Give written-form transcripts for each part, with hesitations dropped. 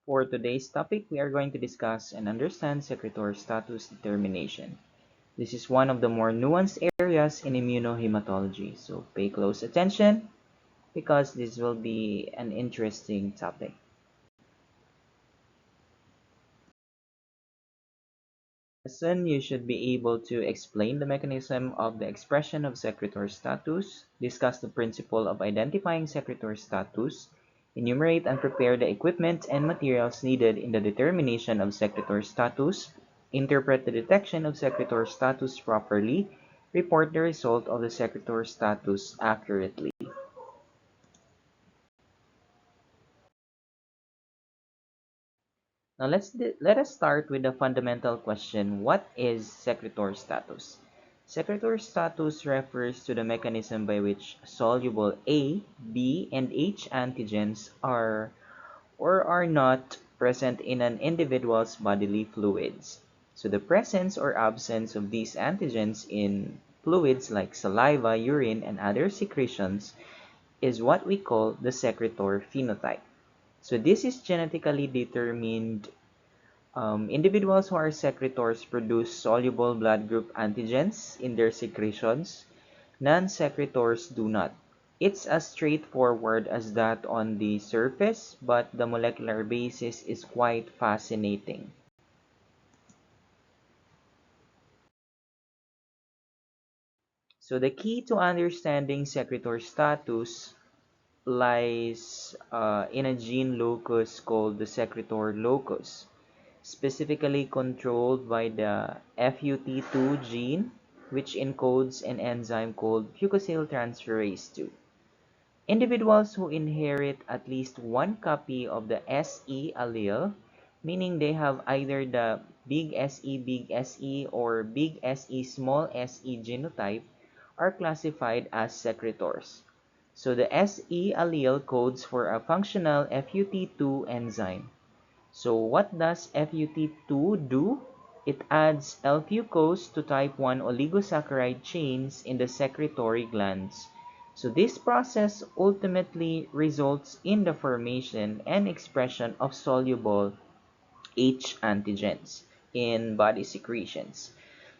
For today's topic, we are going to discuss and understand secretory status determination. This is one of the more nuanced areas in immunohematology, so pay close attention because this will be an interesting topic. Lesson, you should be able to explain the mechanism of the expression of secretory status, discuss the principle of identifying secretory status, enumerate and prepare the equipment and materials needed in the determination of secretory status, interpret the detection of secretory status properly, report the result of the secretory status accurately. Now let us start with the fundamental question, what is secretory status? Secretory status refers to the mechanism by which soluble A, B, and H antigens are or are not present in an individual's bodily fluids. So the presence or absence of these antigens in fluids like saliva, urine, and other secretions is what we call the secretory phenotype. So this is genetically determined. Individuals who are secretors produce soluble blood group antigens in their secretions. Non-secretors do not. It's as straightforward as that on the surface, but the molecular basis is quite fascinating. So the key to understanding secretory status lies in a gene locus called the secretory locus, specifically controlled by the FUT2 gene, which encodes an enzyme called fucosyltransferase 2. Individuals who inherit at least one copy of the SE allele, meaning they have either the big SE or big SE small SE genotype, are classified as secretors. So the SE allele codes for a functional FUT2 enzyme. So what does FUT2 do? It adds L-fucose to type 1 oligosaccharide chains in the secretory glands. So this process ultimately results in the formation and expression of soluble H antigens in body secretions.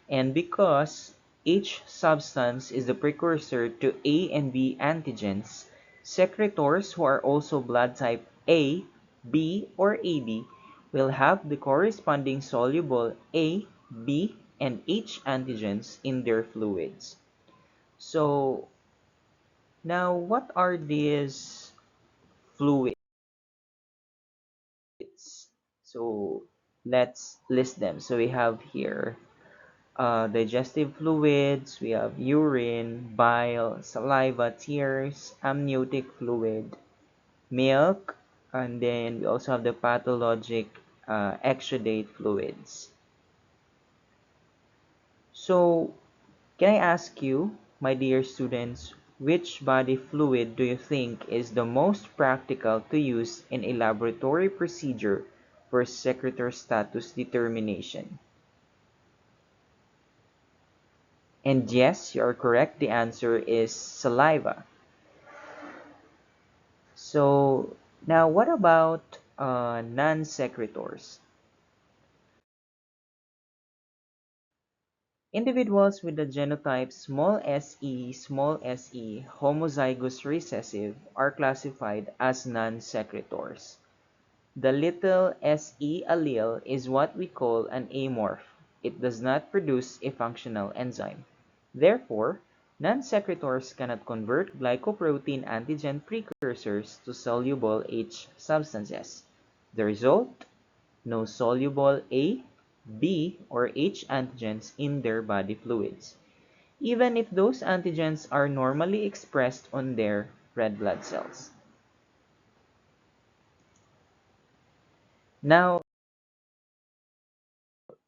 And because H substance is the precursor to A and B antigens, secretors who are also blood type A, B, or AB will have the corresponding soluble A, B, and H antigens in their fluids. So now what are these fluids? So let's list them. So we have here digestive fluids, we have urine, bile, saliva, tears, amniotic fluid, milk, and then we also have the pathologic exudate fluids. So, can I ask you, my dear students, which body fluid do you think is the most practical to use in a laboratory procedure for secretory status determination? And yes, you are correct. The answer is saliva. So now what about non-secretors? Individuals with the genotype small se, homozygous recessive are classified as non-secretors. The little se allele is what we call an amorph. It does not produce a functional enzyme. Therefore, non-secretors cannot convert glycoprotein antigen precursors to soluble H substances. The result? No soluble A, B, or H antigens in their body fluids, even if those antigens are normally expressed on their red blood cells. Now,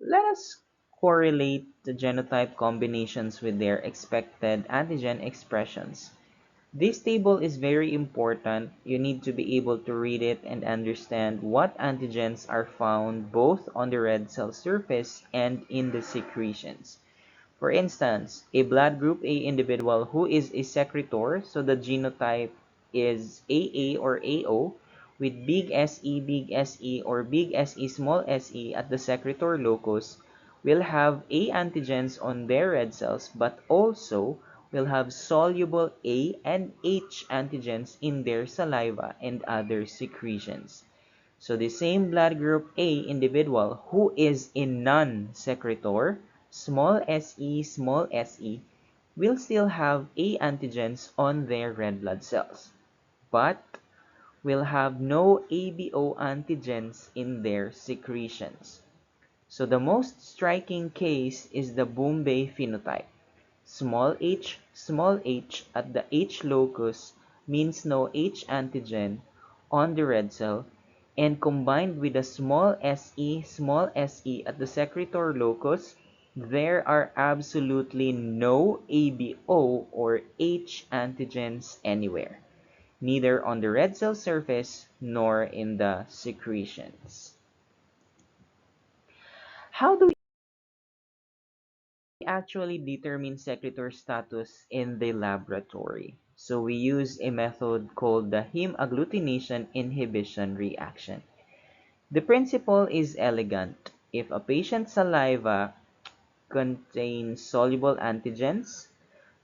let us correlate the genotype combinations with their expected antigen expressions. This table is very important. You need to be able to read it and understand what antigens are found both on the red cell surface and in the secretions. For instance, a blood group A individual who is a secretor, so the genotype is AA or AO, with big SE, or big SE, small SE at the secretor locus will have A antigens on their red cells, but also will have soluble A and H antigens in their saliva and other secretions. So the same blood group A individual who is in non-secretor, small se, will still have A antigens on their red blood cells, but will have no ABO antigens in their secretions. So the most striking case is the Bombay phenotype. Small h at the H locus means no H antigen on the red cell, and combined with a small se at the secretor locus, there are absolutely no ABO or H antigens anywhere, neither on the red cell surface nor in the secretions. How do we actually determine secretor status in the laboratory? So we use a method called the heme agglutination inhibition reaction. The principle is elegant. If a patient's saliva contains soluble antigens,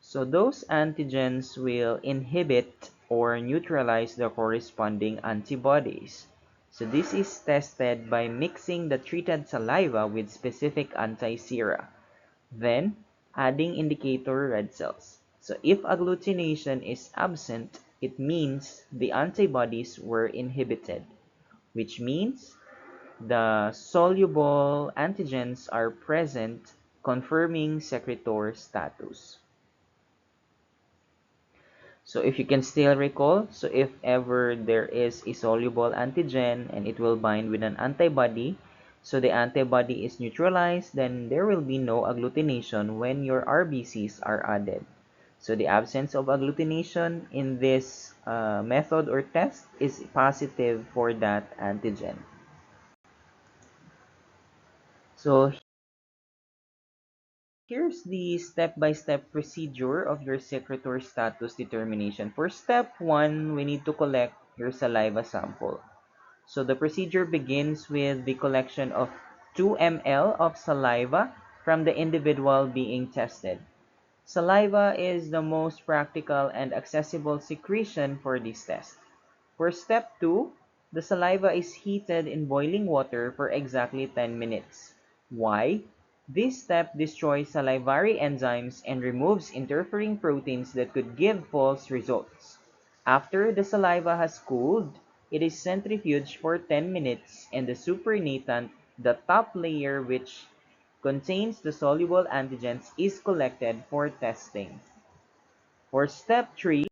so those antigens will inhibit or neutralize the corresponding antibodies. So this is tested by mixing the treated saliva with specific anti-sera, then adding indicator red cells. So if agglutination is absent, it means the antibodies were inhibited, which means the soluble antigens are present, confirming secretor status. So if you can still recall, so if ever there is a soluble antigen and it will bind with an antibody, so the antibody is neutralized, then there will be no agglutination when your RBCs are added. So the absence of agglutination in this method or test is positive for that antigen. So here's the step-by-step procedure of your secretor status determination. For step 1, we need to collect your saliva sample. So the procedure begins with the collection of 2 ml of saliva from the individual being tested. Saliva is the most practical and accessible secretion for this test. For step 2, the saliva is heated in boiling water for exactly 10 minutes. Why? This step destroys salivary enzymes and removes interfering proteins that could give false results. After the saliva has cooled, it is centrifuged for 10 minutes and the supernatant, the top layer which contains the soluble antigens, is collected for testing. For step 3,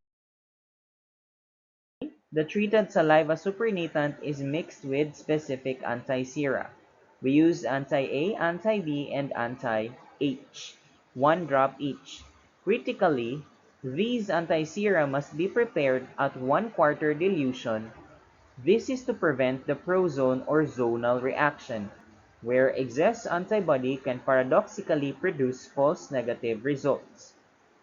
the treated saliva supernatant is mixed with specific anti-sera. We use anti-A, anti-B, and anti-H, 1 drop each. Critically, these anti-sera must be prepared at 1/4 dilution. This is to prevent the prozone or zonal reaction, where excess antibody can paradoxically produce false negative results.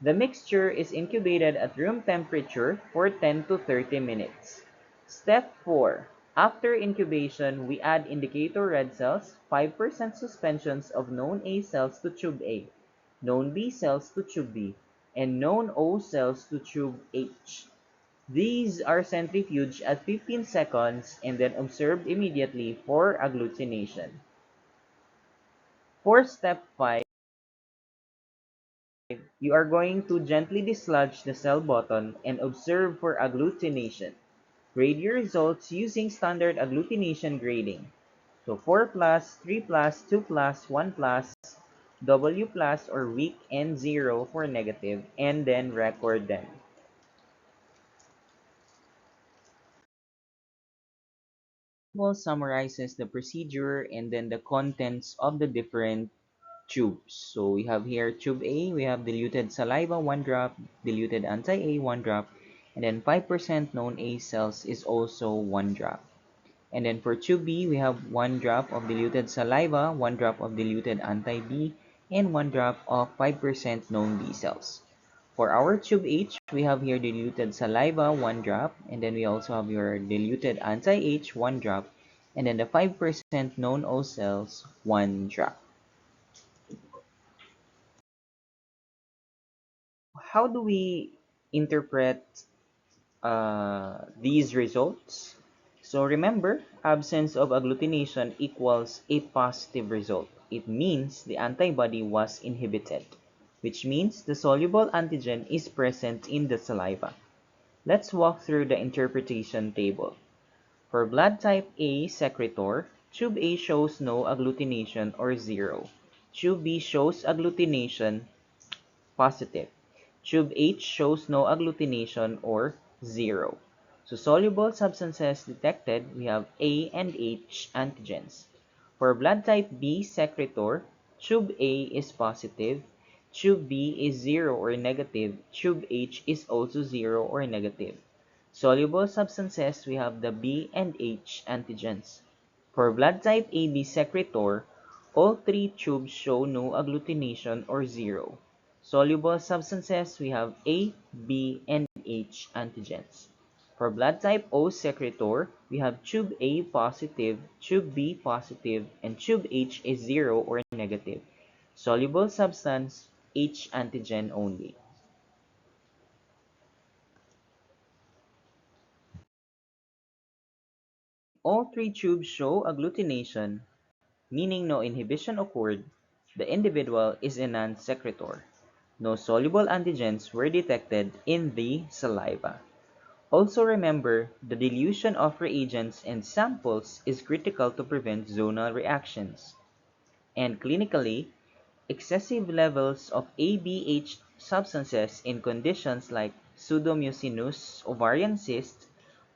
The mixture is incubated at room temperature for 10 to 30 minutes. Step 4. After incubation, we add indicator red cells, 5% suspensions of known A cells to tube A, known B cells to tube B, and known O cells to tube H. These are centrifuged at 15 seconds and then observed immediately for agglutination. For step 5, you are going to gently dislodge the cell button and observe for agglutination. Grade your results using standard agglutination grading. So 4 plus, 3 plus, 2 plus, 1 plus, W plus or weak, and 0 for negative, and then record them. Table summarizes the procedure and then the contents of the different tubes. So we have here tube A, we have diluted saliva 1 drop, diluted anti-A 1 drop, and then 5% known A cells is also 1 drop. And then for tube B, we have 1 drop of diluted saliva, 1 drop of diluted anti-B, and 1 drop of 5% known B cells. For our tube H, we have here diluted saliva, 1 drop, and then we also have your diluted anti-H, 1 drop, and then the 5% known O cells, 1 drop. How do we interpret these results? So remember, absence of agglutination equals a positive result. It means the antibody was inhibited, which means the soluble antigen is present in the saliva. Let's walk through the interpretation table. For blood type A secretor, tube A shows no agglutination or 0. Tube B shows agglutination positive. Tube H shows no agglutination or 0. So soluble substances detected, we have A and H antigens. For blood type B secretor, tube A is positive, tube B is 0 or negative, tube H is also 0 or negative. Soluble substances, we have the B and H antigens. For blood type AB secretor, all three tubes show no agglutination or 0. Soluble substances, we have A, B, and H antigens. For blood type O secretor, we have tube A positive, tube B positive, and tube H is 0 or negative. Soluble substance, H antigen only. All three tubes show agglutination, meaning no inhibition occurred. The individual is a non-secretor. No soluble antigens were detected in the saliva. Also remember, the dilution of reagents and samples is critical to prevent zonal reactions. And clinically, excessive levels of ABH substances in conditions like pseudomucinous ovarian cyst,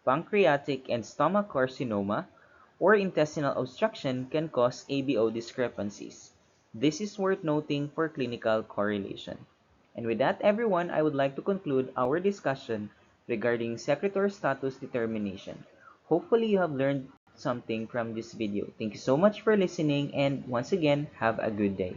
pancreatic and stomach carcinoma, or intestinal obstruction can cause ABO discrepancies. This is worth noting for clinical correlation. And with that, everyone, I would like to conclude our discussion regarding secretor status determination. Hopefully, you have learned something from this video. Thank you so much for listening, and once again, have a good day.